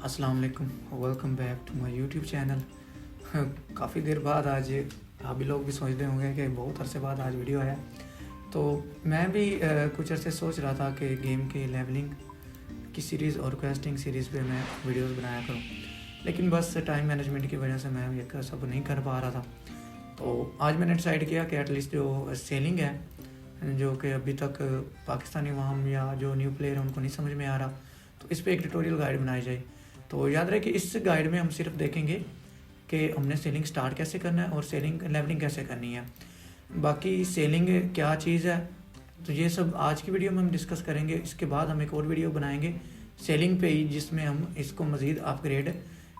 अस्सलाम वालेकुम, welcome back to my YouTube channel. काफ़ी देर बाद आज आप भी लोग भी सोचते होंगे कि बहुत अरसे बाद आज वीडियो आया। तो मैं भी कुछ अरसे सोच रहा था कि गेम के लेवलिंग की सीरीज़ और क्वेस्टिंग सीरीज़ पे मैं वीडियोस बनाया करूं, लेकिन बस टाइम मैनेजमेंट की वजह से मैं ये सब नहीं कर पा रहा था। तो आज मैंने डिसाइड किया कि एटलीस्ट जो सेलिंग है, जो कि अभी तक पाकिस्तानी अवाम या जो न्यू प्लेयर हैं उनको नहीं समझ में आ रहा, तो इस पर एक ट्यूटोरियल गाइड बनाई जाए। तो याद रहे कि इस गाइड में हम सिर्फ देखेंगे कि हमने सेलिंग स्टार्ट कैसे करना है और सेलिंग लेवलिंग कैसे करनी है। बाकी सेलिंग क्या चीज़ है, तो ये सब आज की वीडियो में हम डिस्कस करेंगे। इसके बाद हम एक और वीडियो बनाएंगे सेलिंग पे ही, जिसमें हम इसको मज़ीद अपग्रेड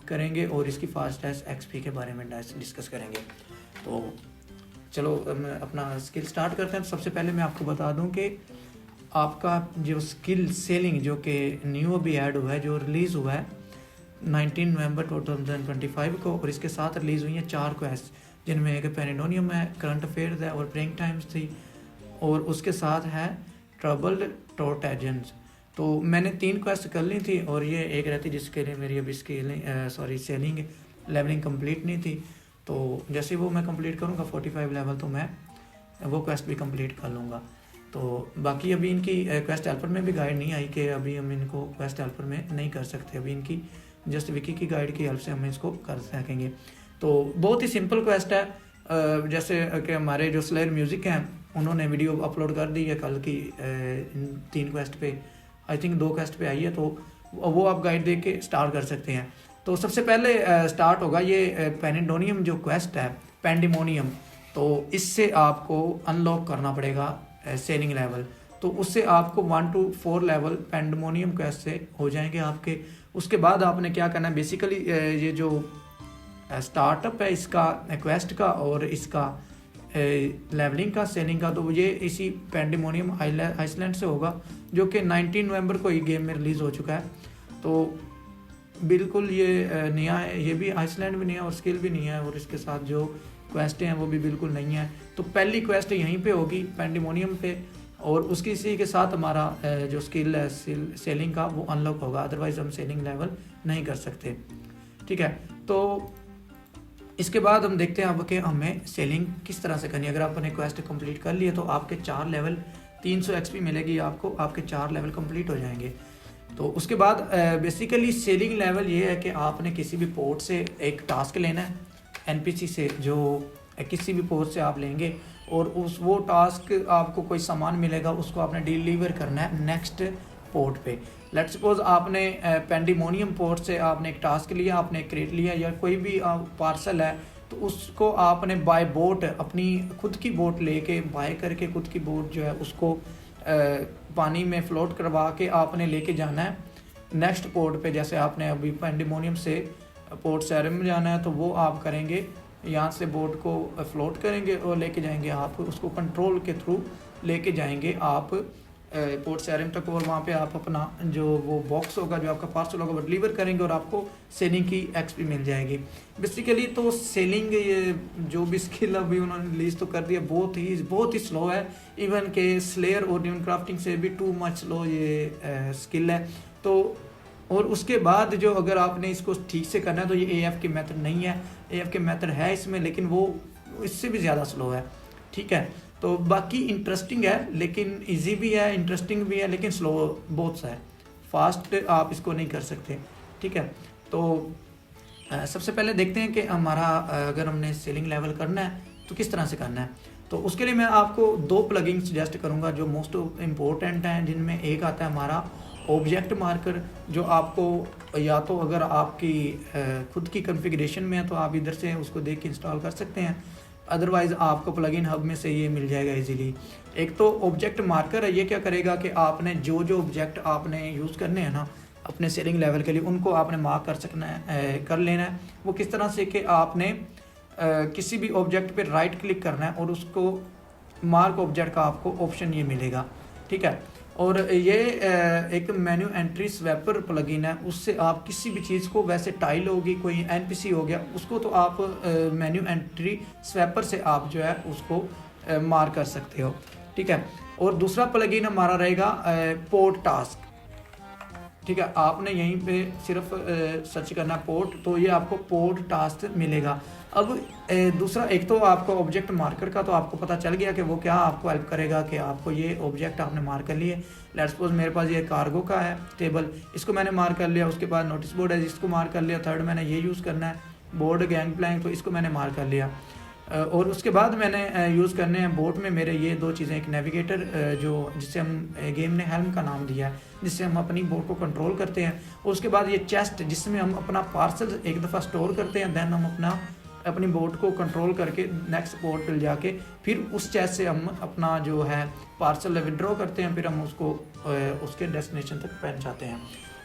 करेंगे और इसकी फास्टेस्ट एक्सपी के बारे में डिस्कस करेंगे। तो चलो अपना स्किल स्टार्ट करते हैं। सबसे पहले मैं आपको बता दूं कि आपका जो स्किल सेलिंग जो कि न्यू अभी ऐड हुआ है, जो रिलीज़ हुआ है 19 नवंबर 2025 को, और इसके साथ रिलीज़ हुई हैं 4 क्वेस्ट, जिनमें एक पेनिडोनियम है, करंट अफेयर्स है और प्रेइंग टाइम्स थी, और उसके साथ है ट्रबल्ड टोर्टेजेंस। तो मैंने 3 क्वेस्ट कर ली थी और ये एक रहती जिसके लिए मेरी अभी सेलिंग लेवलिंग कंप्लीट नहीं थी। तो जैसे वो मैं कंप्लीट करूँगा 45 लेवल, तो मैं वो क्वेस्ट भी कंप्लीट कर लूँगा। तो बाकी अभी इनकी क्वेस्ट हेल्पर में भी गाइड नहीं आई कि अभी हम इनको क्वेस्ट हेल्पर में नहीं कर सकते। अभी इनकी जस्ट विकी की गाइड की हेल्प से हम इसको कर सकेंगे। तो बहुत ही सिंपल क्वेस्ट है। जैसे कि हमारे जो स्लेयर म्यूज़िक हैं उन्होंने वीडियो अपलोड कर दी है कल की 3 क्वेस्ट पे, आई थिंक 2 क्वेस्ट पे आई है, तो वो आप गाइड देख के स्टार्ट कर सकते हैं। तो सबसे पहले स्टार्ट होगा ये पेनिडोनियम जो क्वेस्ट है, पेंडिमोनियम। तो इससे आपको अनलॉक करना पड़ेगा सेलिंग लेवल। तो उससे आपको 1 to 4 लेवल पेंडिमोनियम क्वेस्ट से हो जाएंगे आपके। उसके बाद आपने क्या करना है, बेसिकली ये जो स्टार्टअप है इसका क्वेस्ट का और इसका लेवलिंग का सेलिंग का, तो ये इसी पेंडिमोनियम आइसलैंड से होगा, जो कि 19 नवंबर को ये गेम में रिलीज़ हो चुका है। तो बिल्कुल ये नया है, ये भी आइसलैंड भी नहीं है और स्किल भी नहीं है, और इसके साथ जो क्वेस्टें हैं वो भी बिल्कुल नहीं है। तो पहली क्वेस्ट यहीं पे होगी पेंडिमोनियम पे, और उसकी इसी के साथ हमारा जो स्किल है सेलिंग का वो अनलॉक होगा, अदरवाइज हम सेलिंग लेवल नहीं कर सकते। ठीक है, तो इसके बाद हम देखते हैं अब कि हमें सेलिंग किस तरह से करनी है। अगर आपने क्वेस्ट कंप्लीट कर लिए तो आपके 4 लेवल 300 एक्सपी मिलेगी आपको, आपके 4 लेवल कंप्लीट हो जाएंगे। तो उसके बाद बेसिकली सेलिंग लेवल ये है कि आपने किसी भी पोर्ट से एक टास्क लेना है एनपीसी से, जो किसी भी पोर्ट से आप लेंगे, और वो टास्क आपको कोई सामान मिलेगा, उसको आपने डिलीवर करना है नेक्स्ट पोर्ट पे। लेट्स सपोज आपने पेंडिमोनियम पोर्ट से आपने एक टास्क लिया, आपने एक क्रेट लिया या कोई भी पार्सल है, तो उसको आपने बाय बोट अपनी खुद की बोट लेके बाय करके खुद की बोट जो है उसको पानी में फ्लोट करवा के आपने लेके जाना है नेक्स्ट पोर्ट पे। जैसे आपने अभी पेंडिमोनियम से पोर्ट सैरम में जाना है, तो वो आप करेंगे, यहाँ से बोट को फ्लोट करेंगे और लेके जाएंगे आप उसको कंट्रोल के थ्रू लेके जाएंगे आप पोर्ट सैरम तक, और वहाँ पे आप अपना जो वो बॉक्स होगा, जो आपका पार्सल होगा, वो डिलीवर करेंगे और आपको सेलिंग की एक्सपी मिल जाएगी। बेसिकली तो सेलिंग ये जो भी स्किल अभी उन्होंने रिलीज़ तो कर दिया, बहुत ही स्लो है। इवन के स्लेयर और ड्यून क्राफ्टिंग से भी टू मच स्लो ये स्किल है। तो और उसके बाद जो अगर आपने इसको ठीक से करना है तो ये AF के मेथड नहीं है, AF के मेथड है इसमें, लेकिन वो इससे भी ज़्यादा स्लो है। ठीक है, तो बाकी इंटरेस्टिंग है, लेकिन इजी भी है, इंटरेस्टिंग भी है, लेकिन स्लो बहुत सा है, फास्ट आप इसको नहीं कर सकते। ठीक है, तो सबसे पहले देखते हैं कि हमारा अगर हमने सेलिंग लेवल करना है तो किस तरह से करना है। तो उसके लिए मैं आपको 2 प्लगइन सजेस्ट करूँगा जो मोस्ट इम्पोर्टेंट हैं, जिनमें एक आता है हमारा ऑब्जेक्ट मार्कर, जो आपको या तो अगर आपकी खुद की कॉन्फ़िगरेशन में है तो आप इधर से उसको देख के इंस्टॉल कर सकते हैं, अदरवाइज़ आपको प्लगइन हब में से ये मिल जाएगा इजीली। एक तो ऑब्जेक्ट मार्कर है, ये क्या करेगा कि आपने जो ऑब्जेक्ट आपने यूज़ करने हैं ना अपने सेलिंग लेवल के लिए, उनको आपने मार्क कर सकना है, कर लेना है। वो किस तरह से कि आपने किसी भी ऑब्जेक्ट पे राइट क्लिक करना है और उसको मार्क ऑब्जेक्ट का आपको ऑप्शन ये मिलेगा। ठीक है, और ये एक मेन्यू एंट्री स्वैपर प्लगइन है, उससे आप किसी भी चीज़ को, वैसे टाइल होगी, कोई एनपीसी हो गया, उसको तो आप मेन्यू एंट्री स्वैपर से आप जो है उसको मार्क कर सकते हो। ठीक है, और दूसरा प्लगइन हमारा रहेगा पोर्ट टास्क। ठीक है, आपने यहीं पे सिर्फ सर्च करना पोर्ट, तो ये आपको पोर्ट टास्क मिलेगा। अब दूसरा, एक तो आपको ऑब्जेक्ट मार्कर का तो आपको पता चल गया कि वो क्या आपको हेल्प करेगा, कि आपको ये ऑब्जेक्ट आपने मार्क कर लिए। लेट्स सपोज मेरे पास ये कार्गो का है टेबल, इसको मैंने मार्क कर लिया। उसके बाद नोटिस बोर्ड है जिसको मार्क कर लिया। थर्ड मैंने ये यूज़ करना है बोर्ड गैंग प्लैंक, तो इसको मैंने मार्क कर लिया। और उसके बाद मैंने यूज़ करने हैं बोट में मेरे ये दो चीज़ें, एक नेविगेटर जो जिससे हम गेम ने हेल्म का नाम दिया है, जिससे हम अपनी बोट को कंट्रोल करते हैं। और उसके बाद ये चेस्ट जिसमें हम अपना पार्सल एक दफ़ा स्टोर करते हैं, देन हम अपनी बोट को कंट्रोल करके नेक्स्ट पोर्ट पर जाके फिर उस चेस्ट से हम अपना जो है पार्सल विड्रॉ करते हैं, फिर हम उसको उसके डेस्टिनेशन तक पहुँचाते हैं।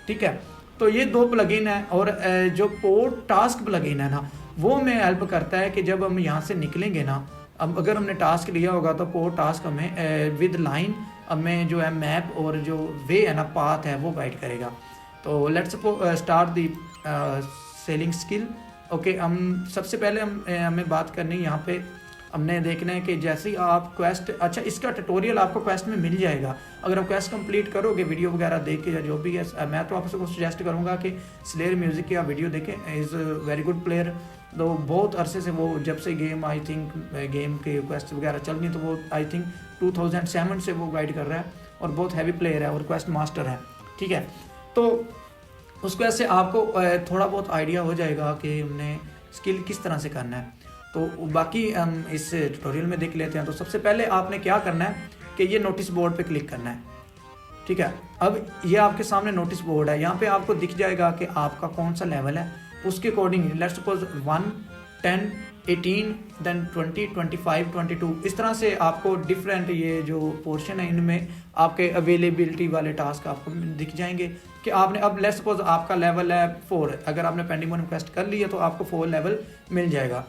ठीक है, तो ये दो प्लगइन है। और जो पोर्ट टास्क प्लगइन है ना, वो हमें हेल्प करता है कि जब हम यहाँ से निकलेंगे ना, अब अगर हमने टास्क लिया होगा तो पोर्ट टास्क हमें विद लाइन हमें जो है मैप और जो वे है ना, पाथ है, वो गाइड करेगा। तो let's start the selling skill. Okay, हम सबसे पहले हमें बात करनी है यहाँ पे, हमने देखना है कि जैसे ही आप क्वेस्ट, अच्छा इसका ट्यूटोरियल आपको क्वेस्ट में मिल जाएगा। अगर आप क्वेस्ट कंप्लीट करोगे वीडियो वगैरह देख के या जो भी है, मैं तो आपको सजेस्ट करूँगा कि स्लेयर म्यूज़िक की आप वीडियो देखें। Is very good player. तो बहुत अरसे से वो जब से गेम आई थिंक गेम के क्वेस्ट वगैरह चल रही, तो वो आई थिंक 2007 से वो गाइड कर रहा है और बहुत हैवी प्लेयर है और क्वेस्ट मास्टर है। ठीक है, तो उस क्वेस्ट से आपको थोड़ा बहुत आइडिया हो जाएगा कि हमने स्किल किस तरह से करना है। तो बाकी हम इस ट्यूटोरियल में देख लेते हैं। तो सबसे पहले आपने क्या करना है कि ये नोटिस बोर्ड पे क्लिक करना है। ठीक है, अब ये आपके सामने नोटिस बोर्ड है, यहाँ पे आपको दिख जाएगा कि आपका कौन सा लेवल है, उसके अकॉर्डिंग लेट्स सपोज 1, 10, 18, देन 20, 25, 22, इस तरह से आपको डिफरेंट ये जो पोर्शन है इनमें आपके अवेलेबिलिटी वाले टास्क आपको दिख जाएंगे कि आपने अब लेट्स सपोज आपका लेवल है 4, अगर आपने पेंडिमोनियम क्वेस्ट कर लिया तो आपको 4 लेवल मिल जाएगा।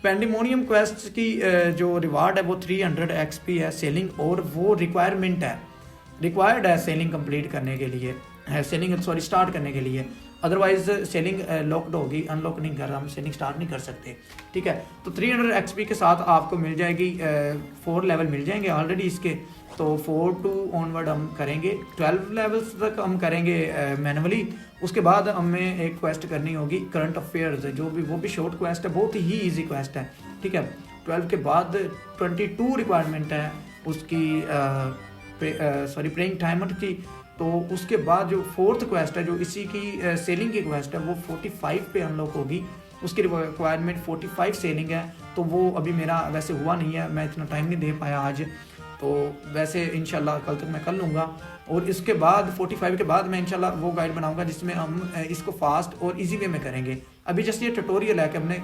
पेंडिमोनियम क्वेस्ट की जो रिवार्ड है वो 300 XP है सेलिंग, और वो रिक्वायर्ड है सेलिंग कंप्लीट करने के लिए, सेलिंग स्टार्ट करने के लिए। अदरवाइज सेलिंग लॉक्ड होगी, अनलॉक नहीं कर रहा, हम सेलिंग स्टार्ट नहीं कर सकते। ठीक है, तो 300 XP के साथ आपको मिल जाएगी 4 लेवल मिल जाएंगे ऑलरेडी इसके। तो 4 to ऑनवर्ड हम करेंगे, 12 लेवल्स तक हम करेंगे मैनुअली। उसके बाद हमें एक क्वेस्ट करनी होगी करंट अफेयर्स, जो भी वो भी शॉर्ट क्वेस्ट है, बहुत ही ईजी क्वेस्ट है। ठीक है, 12 के बाद 22 रिक्वायरमेंट है उसकी प्रेइंग टाइमर की। तो उसके बाद जो 4th क्वेस्ट है जो इसी की सेलिंग की क्वेस्ट है, वो 45 पे अनलॉक होगी। उसकी रिक्वायरमेंट 45 सेलिंग है, तो वो अभी मेरा वैसे हुआ नहीं है, मैं इतना टाइम नहीं दे पाया आज, तो वैसे इंशाल्लाह कल तक मैं कर लूँगा। और इसके बाद 45 के बाद मैं इंशाल्लाह वो गाइड बनाऊंगा जिसमें हम इसको फास्ट और इजी वे में करेंगे। अभी जस्ट ये ट्यूटोरियल है कि हमने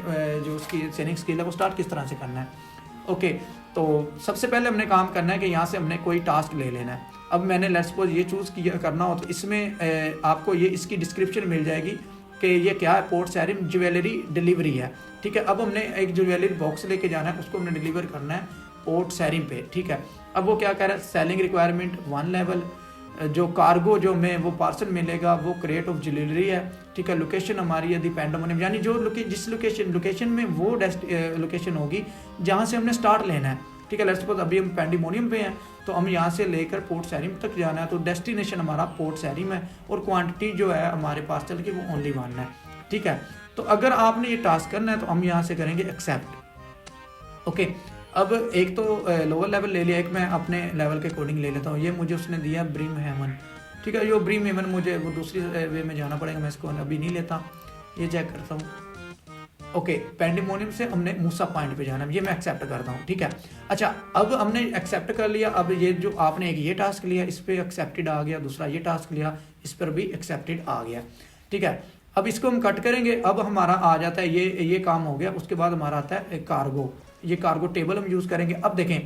जो उसकी सेलिंग स्किल है वो स्टार्ट किस तरह से करना है। ओके, तो सबसे पहले हमने काम करना है कि यहाँ से हमने कोई टास्क ले लेना है। अब मैंने लेट्स सपोज ये चूज़ किया करना हो, तो इसमें आपको ये इसकी डिस्क्रिप्शन मिल जाएगी कि ये क्या है, पोर्ट सैरिम ज्वेलरी डिलीवरी है। ठीक है, अब हमने एक ज्वेलरी बॉक्स लेके जाना है, उसको हमने डिलीवर करना है पोर्ट सैरिम पे। ठीक है, अब वो क्या कह रहा है, सेलिंग रिक्वायरमेंट 1 लेवल, जो कार्गो जो में वो पार्सल मिलेगा वो क्रेट ऑफ ज्वेलरी है। ठीक है, लोकेशन हमारी है दी पेंडोमोनियम, यानी जो जिस लोकेशन में वो लोकेशन होगी जहाँ से हमने स्टार्ट लेना है। ठीक है, लेट्स सपोज अभी हम पेंडोमोनियम पे हैं, तो हम यहाँ से लेकर पोर्ट सैरिम तक जाना है, तो डेस्टिनेशन हमारा पोर्ट सैरिम है और क्वांटिटी जो है हमारे पास चल के वो ओनली 1 है। ठीक है, तो अगर आपने ये टास्क करना है तो हम यहाँ से करेंगे एक्सेप्ट। ओके, अब एक तो लोअर लेवल ले लिया, एक मैं अपने लेवल के अकॉर्डिंग ले लेता हूँ। ये मुझे उसने दिया ब्रीम हेमन। ठीक है, ये ब्रीम हेमन मुझे वो दूसरी वे में जाना पड़ेगा, मैं इसको अभी नहीं लेता, ये चेक करता हूँ। ओके, पेंडिमोनियम से हमने मूसा पॉइंट पे जाना है, ये मैं एक्सेप्ट करता हूँ। ठीक है, अच्छा अब हमने एक्सेप्ट कर लिया। अब ये जो आपने एक ये टास्क लिया इस पर एक्सेप्टेड आ गया, दूसरा ये टास्क लिया इस पर भी एक्सेप्टेड आ गया। ठीक है, अब इसको हम कट करेंगे। अब हमारा आ जाता है ये काम हो गया। उसके बाद हमारा आता है कार्गो, ये कार्गो टेबल हम यूज़ करेंगे। अब देखें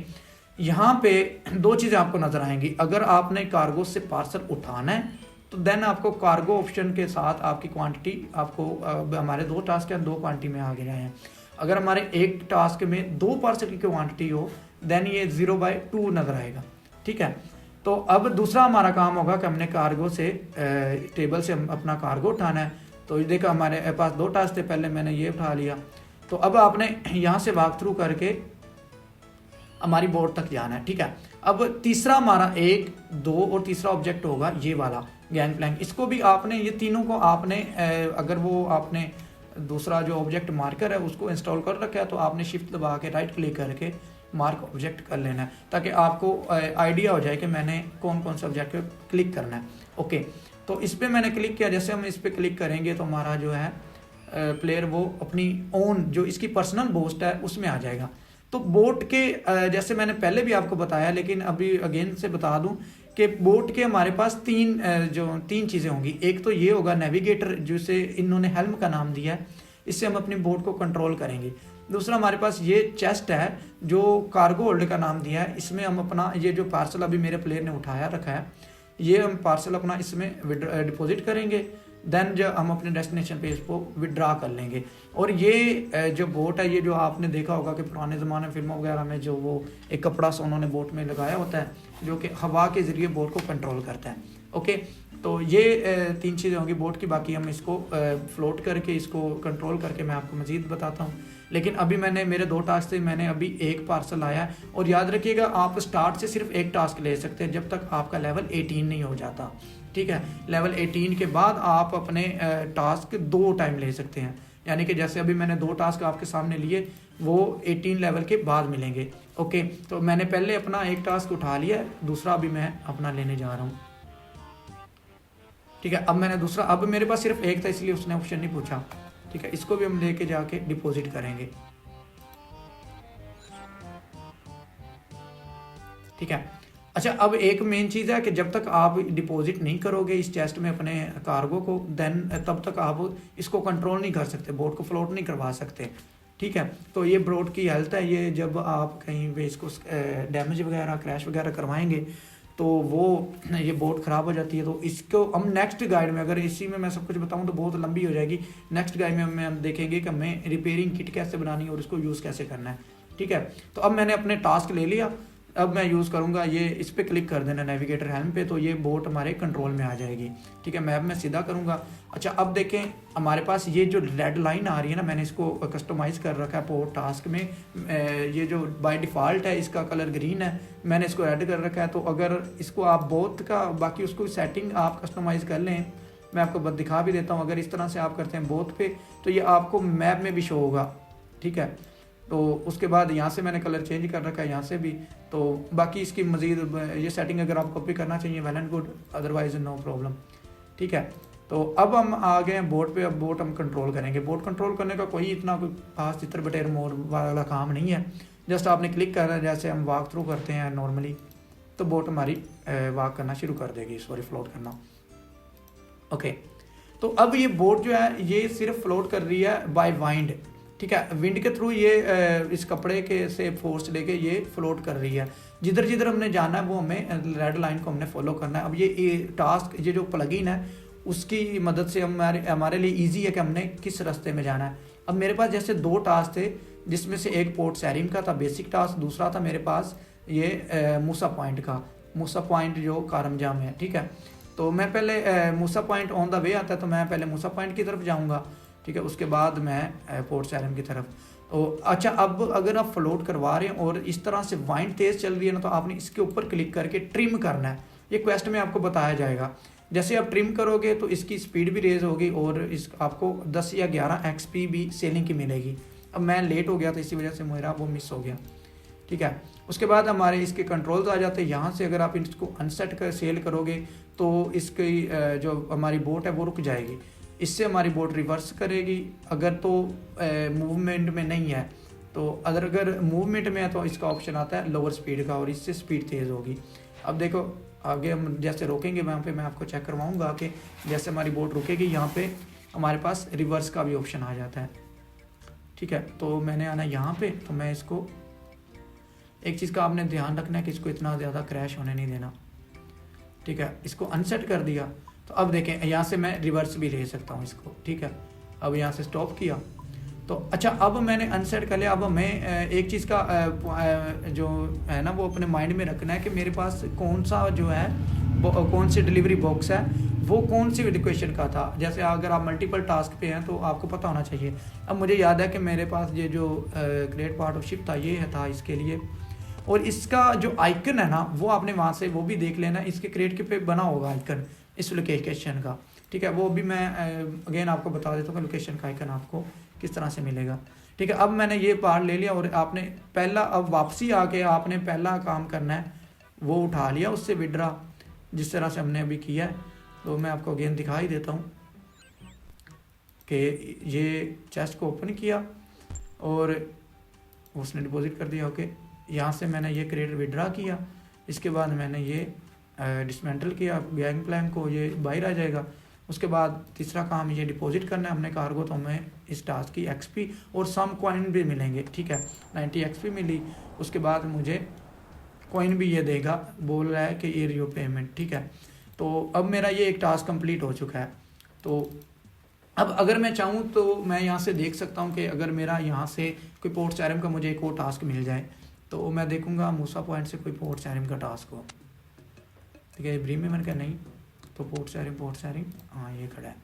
यहाँ पे 2 चीज़ें आपको नज़र आएंगी। अगर आपने कार्गो से पार्सल उठाना है तो देन आपको कार्गो ऑप्शन के साथ आपकी क्वांटिटी आपको हमारे 2 टास्क हैं, 2 क्वांटिटी में आ गए हैं। अगर हमारे एक टास्क में 2 पार्सल की क्वांटिटी हो देन ये 0/2 नज़र आएगा। ठीक है, तो अब दूसरा हमारा काम होगा कि हमने कार्गो से टेबल से हम अपना कार्गो उठाना है। तो ये देखा हमारे पास 2 टास्क थे, पहले मैंने ये उठा लिया। तो अब आपने यहाँ से वॉक थ्रू करके हमारी बोर्ड तक जाना है। ठीक है, अब तीसरा हमारा 1, 2 और तीसरा ऑब्जेक्ट होगा ये वाला, गैंग प्लैंक, इसको भी आपने, ये तीनों को आपने अगर वो आपने दूसरा जो ऑब्जेक्ट मार्कर है उसको इंस्टॉल कर रखा है तो आपने शिफ्ट दबा के राइट क्लिक करके मार्क ऑब्जेक्ट कर लेना है, ताकि आपको आइडिया हो जाए कि मैंने कौन कौन से ऑब्जेक्ट पे क्लिक करना है। ओके, तो इस पर मैंने क्लिक किया, जैसे हम इस पर क्लिक करेंगे तो हमारा जो है प्लेयर वो अपनी ओन जो इसकी पर्सनल बोट है उसमें आ जाएगा। तो बोट के जैसे मैंने पहले भी आपको बताया, लेकिन अभी अगेन से बता दूं कि बोट के हमारे पास तीन चीज़ें होंगी। एक तो ये होगा नेविगेटर, जिसे इन्होंने हेल्म का नाम दिया है, इससे हम अपनी बोट को कंट्रोल करेंगे। दूसरा हमारे पास ये चेस्ट है जो कार्गो होल्डर का नाम दिया है, इसमें हम अपना ये जो पार्सल अभी मेरे प्लेयर ने उठाया रखा है ये हम पार्सल अपना इसमें डिपॉजिट करेंगे, देन जो हम अपने डेस्टिनेशन पे इसको विड्रा कर लेंगे। और ये जो बोट है, ये जो आपने देखा होगा कि पुराने ज़माने में फिल्मों वगैरह में जो वो एक कपड़ा सा उन्होंने बोट में लगाया होता है जो कि हवा के ज़रिए बोट को कंट्रोल करता है। ओके, तो ये तीन चीज़ें होंगी बोट की, बाकी हम इसको फ्लोट करके इसको कंट्रोल करके मैं आपको मज़ीद बताता हूँ। लेकिन अभी मैंने मेरे 2 टास्क से मैंने अभी एक पार्सल आया, और याद रखिएगा आप स्टार्ट से सिर्फ एक टास्क ले सकते हैं जब तक आपका लेवल 18 नहीं हो जाता। ठीक है, लेवल 18 के बाद आप अपने टास्क 2 टाइम ले सकते हैं, यानी कि जैसे अभी मैंने 2 टास्क आपके सामने लिए वो 18 लेवल के बाद मिलेंगे। ओके, तो मैंने पहले अपना एक टास्क उठा लिया, दूसरा अभी मैं अपना लेने जा रहा हूँ। ठीक है, अब मैंने दूसरा, अब मेरे पास सिर्फ एक था इसलिए उसने ऑप्शन नहीं पूछा। ठीक है, इसको भी हम लेके जाके डिपॉजिट करेंगे। ठीक है, अच्छा अब एक मेन चीज़ है कि जब तक आप डिपॉजिट नहीं करोगे इस चेस्ट में अपने कार्गो को, देन तब तक आप इसको कंट्रोल नहीं कर सकते, बोट को फ्लोट नहीं करवा सकते। ठीक है, तो ये बोट की हेल्थ है, ये जब आप कहीं पे इसको डैमेज वगैरह क्रैश वगैरह करवाएंगे तो वो ये बोट ख़राब हो जाती है। तो इसको हम नेक्स्ट गाइड में, अगर इसी में मैं सब कुछ बताऊं तो बहुत लंबी हो जाएगी, नेक्स्ट गाइड में हम देखेंगे कि हमें रिपेयरिंग किट कैसे बनानी है और इसको यूज़ कैसे करना है। ठीक है, तो अब मैंने अपने टास्क ले लिया, अब मैं यूज़ करूँगा ये, इस पर क्लिक कर देना नेविगेटर हेल्म पे, तो ये बोट हमारे कंट्रोल में आ जाएगी। ठीक है, मैप में सीधा करूँगा। अच्छा अब देखें हमारे पास ये जो रेड लाइन आ रही है ना, मैंने इसको कस्टमाइज़ कर रखा है पोर्ट टास्क में। ये जो बाय डिफ़ॉल्ट है इसका कलर ग्रीन है, मैंने इसको ऐड कर रखा है। तो अगर इसको आप बोथ का बाकी उसको सेटिंग आप कस्टमाइज़ कर लें, मैं आपको बस दिखा भी देता हूँ। अगर इस तरह से आप करते हैं बोथ पे तो ये आपको मैप में भी शो होगा। ठीक है, तो उसके बाद यहाँ से मैंने कलर चेंज कर रखा है, यहाँ से भी। तो बाकी इसकी मज़ीद ये सेटिंग अगर आप कॉपी करना चाहिए well and good, otherwise no problem. ठीक है, तो अब हम आ गए हैं बोट पे। अब बोट हम कंट्रोल करेंगे। बोट कंट्रोल करने का कोई इतना कोई खास चित्र बटेर मोर वाला काम नहीं है, जस्ट आपने क्लिक करना है, जैसे हम वॉक थ्रू करते हैं नॉर्मली, तो बोट हमारी वॉक करना शुरू कर देगी, सॉरी फ्लोट करना। ओके, तो अब ये बोट जो है ये सिर्फ फ्लोट कर रही है बाय वाइंड। ठीक है, विंड के थ्रू ये इस कपड़े के से फोर्स लेके ये फ्लोट कर रही है। जिधर जिधर हमने जाना है वो हमें रेड लाइन को हमने फॉलो करना है। अब ये टास्क, ये जो प्लगइन है उसकी मदद से हमारे लिए इजी है कि हमने किस रास्ते में जाना है। अब मेरे पास जैसे 2 टास्क थे, जिसमें से एक पोर्ट सैरिम का था बेसिक टास्क, दूसरा था मेरे पास ये मूसा पॉइंट का, मूसा पॉइंट जो कारमजाम है। ठीक है, तो मैं पहले मूसा पॉइंट ऑन द वे आता है तो मैं पहले मूसा पॉइंट की तरफ जाऊँगा। ठीक है, उसके बाद मैं पोर्ट सैरिम की तरफ। तो अच्छा, अब अगर आप फ्लोट करवा रहे हैं और इस तरह से वाइंड तेज़ चल रही है ना, तो आपने इसके ऊपर क्लिक करके ट्रिम करना है। ये क्वेस्ट में आपको बताया जाएगा। जैसे आप ट्रिम करोगे तो इसकी स्पीड भी रेज होगी और इस आपको 10 या 11 एक्सपी भी सेलिंग की मिलेगी। अब मैं लेट हो गया तो इसी वजह से मेरा वो मिस हो गया। ठीक है, उसके बाद हमारे इसके कंट्रोल्स आ जाते हैं। यहाँ से अगर आप इसको अनसेट कर सेल करोगे तो इसकी जो हमारी बोट है वो रुक जाएगी। इससे हमारी बोट रिवर्स करेगी अगर तो मूवमेंट में नहीं है। तो अगर मूवमेंट में है तो इसका ऑप्शन आता है लोअर स्पीड का, और इससे स्पीड तेज़ होगी। अब देखो आगे हम जैसे रोकेंगे वहाँ पे मैं आपको चेक करवाऊँगा कि जैसे हमारी बोट रुकेगी यहाँ पे हमारे पास रिवर्स का भी ऑप्शन आ जाता है। ठीक है, तो मैंने आना यहाँ पे, तो मैं इसको, एक चीज़ का आपने ध्यान रखना है कि इसको इतना ज़्यादा क्रैश होने नहीं देना। ठीक है, इसको अनसेट कर दिया तो अब देखें यहाँ से मैं रिवर्स भी ले सकता हूँ इसको। ठीक है, अब यहाँ से स्टॉप किया तो अच्छा, अब मैंने अनसेट कर लिया। अब हमें एक चीज़ का जो है ना वो अपने माइंड में रखना है कि मेरे पास कौन सा जो है कौन सी डिलीवरी बॉक्स है, वो कौन सी लोकेशन का था। जैसे अगर आप मल्टीपल टास्क पे हैं तो आपको पता होना चाहिए। अब मुझे याद है कि मेरे पास ये जो ग्रेट पार्ट ऑफ शिप था ये था इसके लिए, और इसका जो आइकन है ना वो आपने वहाँ से वो भी देख लेना, इसके क्रिएट के पे बना होगा आइकन, इस लोकेशन का, ठीक है। वो भी मैं अगेन आपको बता देता हूँ कि लोकेशन का आइकन आपको किस तरह से मिलेगा, ठीक है। अब मैंने ये पार्ट ले लिया और आपने पहला, अब वापसी आके आपने पहला काम करना है वो उठा लिया उससे विड्रा, जिस तरह से हमने अभी किया है। तो मैं आपको अगेन दिखा ही देता हूँ कि ये चेस्ट को ओपन किया और उसने डिपॉजिट कर दिया। ओके, यहाँ से मैंने ये क्रेडिट विड्रा किया, इसके बाद मैंने ये डिसमेंटल किया गैंग प्लैंक को, ये बाहर आ जाएगा। उसके बाद तीसरा काम ये डिपॉजिट करना है हमने कार्गो, तो हमें इस टास्क की एक्सपी और सम कॉइन भी मिलेंगे, ठीक है। 90 एक्सपी मिली, उसके बाद मुझे कॉइन भी ये देगा, बोल रहा है कि ये रियो पेमेंट, ठीक है। तो अब मेरा ये एक टास्क कंप्लीट हो चुका है। तो अब अगर मैं चाहूँ तो मैं यहाँ से देख सकता हूँ कि अगर मेरा यहाँ से कोई पोर्ट चैरम का मुझे एक और टास्क मिल जाए तो मैं देखूँगा मूसा पॉइंट से कोई पोर्ट चैरम का टास्क हो, ठीक है। इब्राहिम में मैंने कहा नहीं, तो पोर्ट चैरम हाँ ये खड़ा है,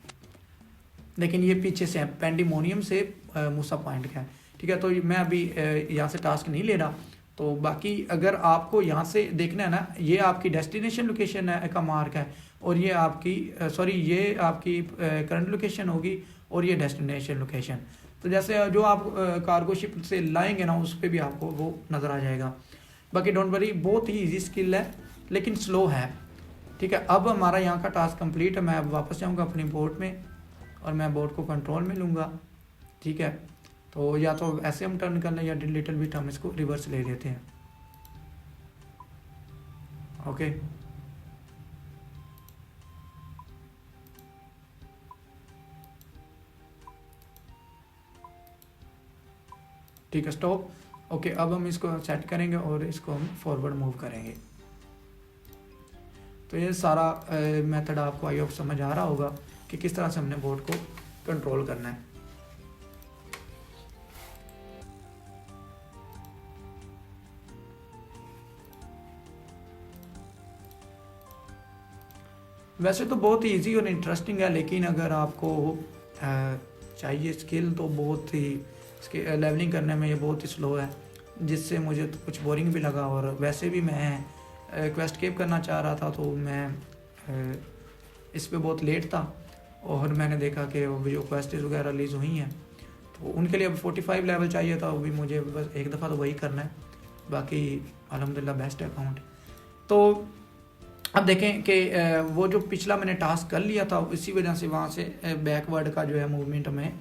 लेकिन ये पीछे से पेंडिमोनियम से मूसा पॉइंट का है, ठीक है। तो मैं अभी यहाँ से टास्क नहीं ले रहा। तो बाकी अगर आपको यहाँ से देखना है ना, ये आपकी डेस्टिनेशन लोकेशन है का मार्क है, और ये आपकी ये आपकी करंट लोकेशन होगी और ये डेस्टिनेशन लोकेशन। तो जैसे जो आप कार्गो शिप से लाएंगे ना उस पर भी आपको वो नज़र आ जाएगा। बाकी डोंट वरी, बहुत ही ईजी स्किल है लेकिन स्लो है, ठीक है। अब हमारा यहाँ का टास्क कंप्लीट है। मैं अब वापस जाऊँगा अपनी बोट में और मैं बोट को कंट्रोल में लूँगा, ठीक है। तो या तो ऐसे हम टर्न कर लें या लिटिल बिट हम इसको रिवर्स ले लेते हैं, ओके। ठीक है, स्टॉप। ओके, अब हम इसको सेट करेंगे और इसको हम फॉरवर्ड मूव करेंगे। तो ये सारा मेथड आपको आई होप समझ आ रहा होगा कि किस तरह से हमने बोट को कंट्रोल करना है। वैसे तो बहुत ही इजी और इंटरेस्टिंग है, लेकिन अगर आपको चाहिए स्किल तो बहुत ही इसके लेवलिंग करने में ये बहुत ही स्लो है, जिससे मुझे तो कुछ बोरिंग भी लगा। और वैसे भी मैं क्वेस्ट केप करना चाह रहा था, तो मैं इस पे बहुत लेट था और मैंने देखा कि वो जो क्वेस्ट वगैरह रिलीज़ हुई हैं तो उनके लिए अब 45 लेवल चाहिए था, वो भी मुझे बस एक दफ़ा तो वही करना है। बाकी अल्हम्दुलिल्लाह बेस्ट अकाउंट। तो अब देखें कि वो जो पिछला मैंने टास्क कर लिया था इसी वजह से वहाँ से बैकवर्ड का जो है मूवमेंट हमें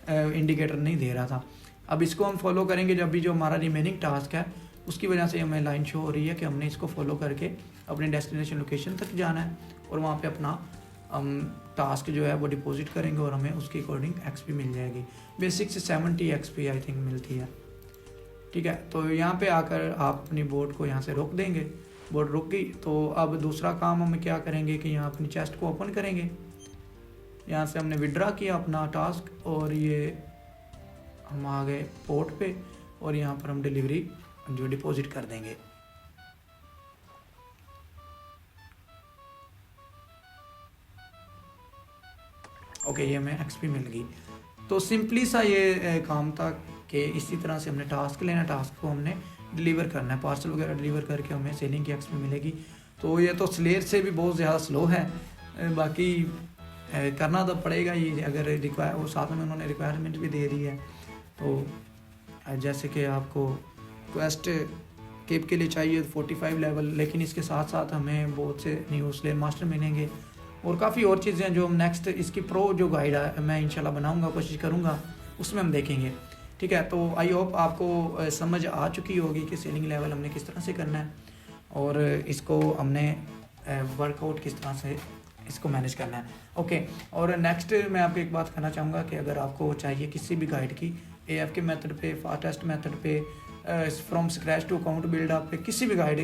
इंडिकेटर नहीं दे रहा था। अब इसको हम फॉलो करेंगे, जब भी जो हमारा रिमेनिंग टास्क है उसकी वजह से हमें लाइन शो हो रही है कि हमने इसको फॉलो करके अपने डेस्टिनेशन लोकेशन तक जाना है और वहाँ पे अपना टास्क जो है वो डिपॉजिट करेंगे और हमें उसके अकॉर्डिंग एक्सपी मिल जाएगी। बेसिक से 70 एक्सपी आई थिंक मिलती है, ठीक है। तो यहाँ पे आकर आप अपनी बोट को यहाँ से रोक देंगे, बोट रुक गई। तो अब दूसरा काम हम क्या करेंगे कि यहाँ अपनी चेस्ट को ओपन करेंगे। यहाँ से हमने विड्रा किया अपना टास्क और ये हम आ गए पोर्ट पे और यहाँ पर हम डिलीवरी जो डिपॉजिट कर देंगे। ओके, ये हमें एक्सपी मिल गई। तो सिंपली सा ये काम था कि इसी तरह से हमने टास्क लेना, टास्क को हमने डिलीवर करना है, पार्सल वगैरह डिलीवर करके हमें सेलिंग की एक्सपी मिलेगी। तो ये तो स्लेयर से भी बहुत ज़्यादा स्लो है, बाकी करना तो पड़ेगा ही। अगर रिक्वायर वो साथ में उन्होंने रिक्वायरमेंट भी दे दी है, तो जैसे कि आपको क्वेस्ट केप के लिए चाहिए 45 लेवल, लेकिन इसके साथ साथ हमें बहुत से न्यू स्लेयर मास्टर मिलेंगे और काफ़ी और चीज़ें हैं जो हम नेक्स्ट इसकी प्रो जो गाइड है मैं इंशाल्लाह बनाऊंगा, कोशिश करूंगा, उसमें हम देखेंगे, ठीक है। तो आई होप आपको समझ आ चुकी होगी कि सेलिंग लेवल हमने किस तरह से करना है और इसको हमने वर्कआउट किस तरह से इसको मैनेज करना है, ओके। और नेक्स्ट मैं आपको एक बात कहना चाहूँगा कि अगर आपको चाहिए किसी भी गाइड की AF के मेथड पे, फास्टेस्ट मेथड पे, from scratch to account buildup पे, किसी भी गाइड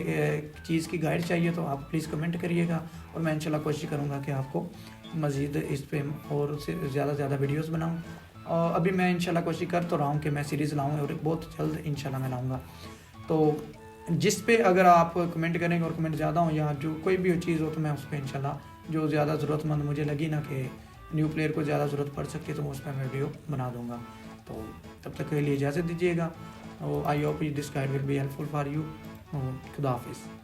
चीज़ की गाइड चाहिए तो आप प्लीज़ कमेंट करिएगा और मैं इंशाल्लाह कोशिश करूँगा कि आपको मज़ीद इस पे और से ज़्यादा वीडियोस बनाऊँ। और अभी मैं इंशाल्लाह कोशिश कर तो रहा हूँ कि मैं सीरीज़ लाऊँ और बहुत जल्द इंशाल्लाह मैं लाऊँगा। तो जिस पे अगर आप कमेंट करेंगे और कमेंट ज़्यादा हो या जो कोई भी चीज़ हो तो मैं उस पर इंशाल्लाह जो ज़्यादा ज़रूरतमंद मुझे लगी ना कि न्यू प्लेयर को ज़्यादा ज़रूरत पड़ सकती है तो उस पर मैं वीडियो बना दूँगा। तो तब तक के लिए इजाज़त दीजिएगा। I hope this guide will be helpful for you. खुदा हाफिज़।